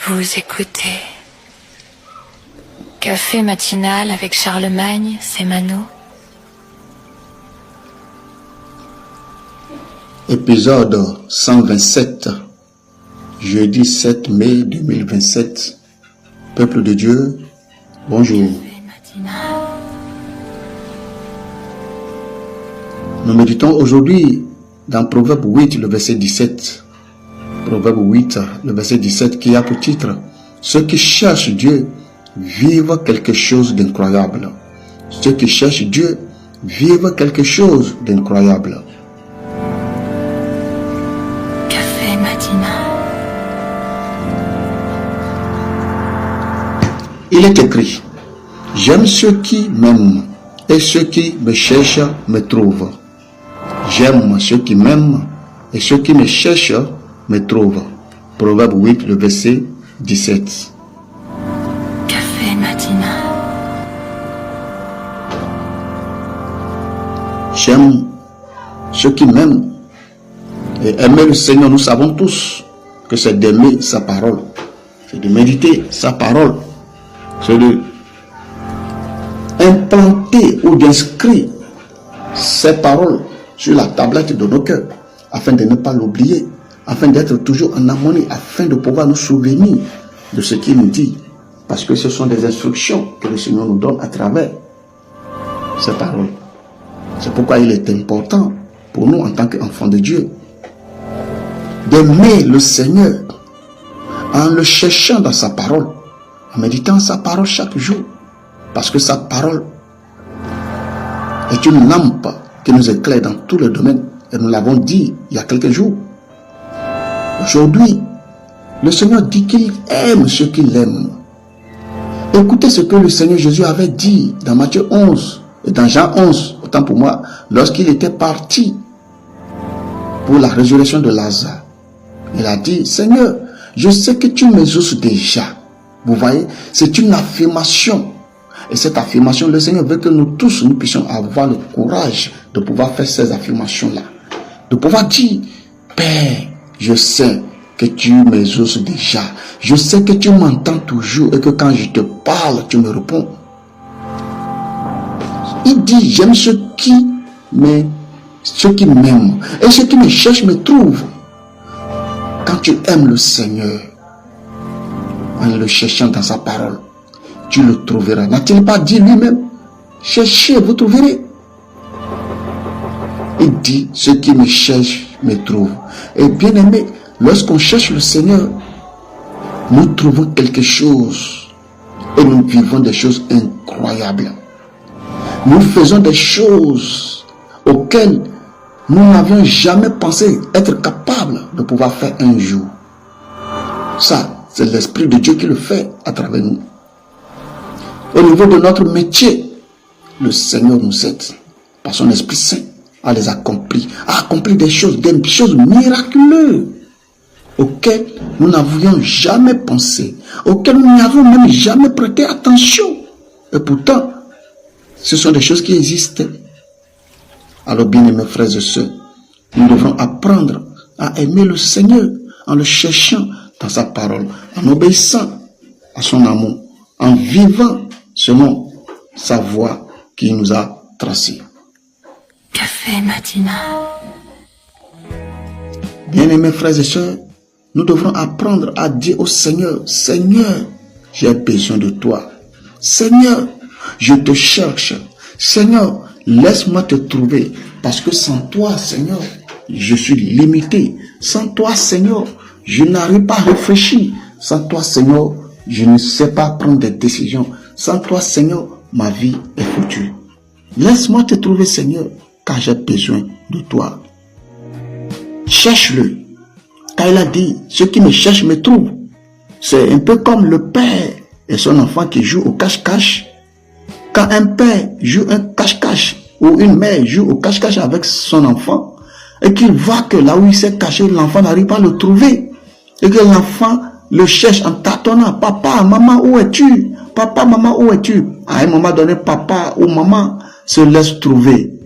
Vous écoutez Café matinal avec Charlemagne, c'est Mano. Épisode 127, jeudi 7 mai 2027. Peuple de Dieu, bonjour. Nous méditons aujourd'hui dans Proverbe 8, le verset 17. Proverbe 8, le verset 17 qui a pour titre « Ceux qui cherchent Dieu vivent quelque chose d'incroyable. » Ceux qui cherchent Dieu vivent quelque chose d'incroyable. Café matinal. Il est écrit « J'aime ceux qui m'aiment et ceux qui me cherchent me trouvent. » J'aime ceux qui m'aiment et ceux qui me cherchent me trouvent. Proverbe 8, le verset 17. Café matinal. J'aime ceux qui m'aiment. Et aimer le Seigneur, nous savons tous que c'est d'aimer sa parole. C'est de méditer sa parole. C'est de implanter ou d'inscrire ces paroles sur la tablette de nos cœurs, afin de ne pas l'oublier, afin d'être toujours en harmonie, afin de pouvoir nous souvenir de ce qu'il nous dit. Parce que ce sont des instructions que le Seigneur nous donne à travers ces paroles. C'est pourquoi il est important pour nous en tant qu'enfants de Dieu d'aimer le Seigneur en le cherchant dans sa parole, en méditant sa parole chaque jour. Parce que sa parole est une lampe qui nous éclaire dans tous les domaines. Et nous l'avons dit il y a quelques jours. Aujourd'hui, le Seigneur dit qu'il aime ceux qui l'aiment. Écoutez ce que le Seigneur Jésus avait dit dans Matthieu 11 et dans Jean 11, autant pour moi, lorsqu'il était parti pour la résurrection de Lazare. Il a dit, Seigneur, je sais que tu m'exauces déjà. Vous voyez, c'est une affirmation. Et cette affirmation, le Seigneur veut que nous tous, nous puissions avoir le courage de pouvoir faire ces affirmations-là. De pouvoir dire, Père, je sais que tu m'exauces déjà. Je sais que tu m'entends toujours et que quand je te parle, tu me réponds. Il dit, j'aime ceux qui m'aiment et ceux qui me cherchent me trouvent. Quand tu aimes le Seigneur, en le cherchant dans sa parole, tu le trouveras. N'a-t-il pas dit lui-même, cherchez, vous trouverez. Il dit, ceux qui me cherchent me trouvent. Et bien aimé, lorsqu'on cherche le Seigneur, nous trouvons quelque chose et nous vivons des choses incroyables. Nous faisons des choses auxquelles nous n'avions jamais pensé être capables de pouvoir faire un jour. Ça, c'est l'Esprit de Dieu qui le fait à travers nous. Au niveau de notre métier, le Seigneur nous aide par son Esprit Saint à les accomplir, à accomplir des choses miraculeuses auxquelles nous n'avions jamais pensé, auxquelles nous n'avions même jamais prêté attention. Et pourtant, ce sont des choses qui existent. Alors, bien-aimés frères et sœurs, nous devrons apprendre à aimer le Seigneur en le cherchant dans sa parole, en obéissant à son amour, en vivant selon sa voie qu'il nous a tracée. Café matinal. Bien-aimés frères et sœurs, nous devrons apprendre à dire au Seigneur, Seigneur, j'ai besoin de toi. Seigneur, je te cherche. Seigneur, laisse-moi te trouver. Parce que sans toi, Seigneur, je suis limité. Sans toi, Seigneur, je n'arrive pas à réfléchir. Sans toi, Seigneur, je ne sais pas prendre des décisions. Sans toi, Seigneur, ma vie est foutue. Laisse-moi te trouver, Seigneur, car j'ai besoin de toi. Cherche-le. Car il a dit, ceux qui me cherchent me trouvent. C'est un peu comme le père et son enfant qui jouent au cache-cache. Quand un père joue un cache-cache ou une mère joue au cache-cache avec son enfant et qu'il voit que là où il s'est caché, l'enfant n'arrive pas à le trouver et que l'enfant le cherche en tâtonnant. Papa, maman, où es-tu? Papa, maman, où es-tu? À un moment donné, papa ou maman se laisse trouver.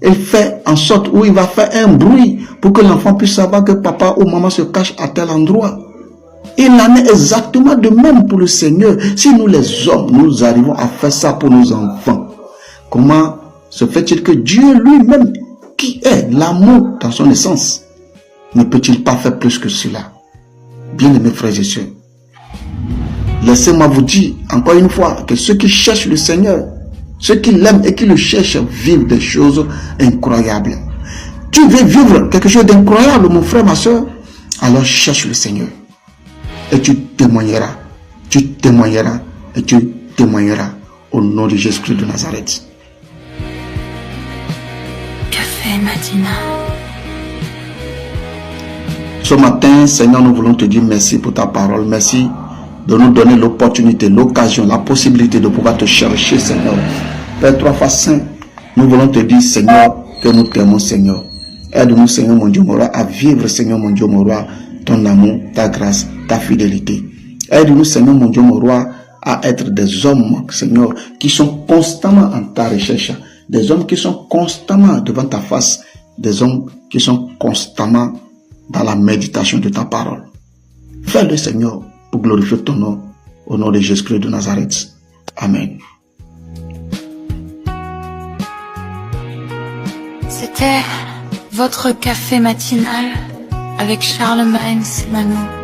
Il fait en sorte où il va faire un bruit pour que l'enfant puisse savoir que papa ou maman se cache à tel endroit. Il en est exactement de même pour le Seigneur. Si nous les hommes, nous arrivons à faire ça pour nos enfants, comment se fait-il que Dieu lui-même, qui est l'amour dans son essence, ne peut-il pas faire plus que cela? Bien-aimés frères et sœurs, laissez-moi vous dire encore une fois que ceux qui cherchent le Seigneur, ceux qui l'aiment et qui le cherchent, vivent des choses incroyables. Tu veux vivre quelque chose d'incroyable, mon frère, ma soeur? Alors cherche le Seigneur. Et tu témoigneras. Tu témoigneras. Et tu témoigneras au nom de Jésus-Christ de Nazareth. Café Matina. Ce matin, Seigneur, nous voulons te dire merci pour ta parole. Merci de nous donner l'opportunité, l'occasion, la possibilité de pouvoir te chercher, Seigneur. Père trois fois saint, nous voulons te dire, Seigneur, que nous t'aimons, Seigneur. Aide-nous, Seigneur, mon Dieu, mon roi, à vivre, Seigneur, mon Dieu, mon roi, ton amour, ta grâce, ta fidélité. Aide-nous, Seigneur, mon Dieu, mon roi, à être des hommes, Seigneur, qui sont constamment en ta recherche, des hommes qui sont constamment devant ta face, des hommes qui sont constamment dans la méditation de ta parole. Fais-le, Seigneur, pour glorifier ton nom, au nom de Jésus-Christ de Nazareth. Amen. C'était votre café matinal avec Charlemagne Semano.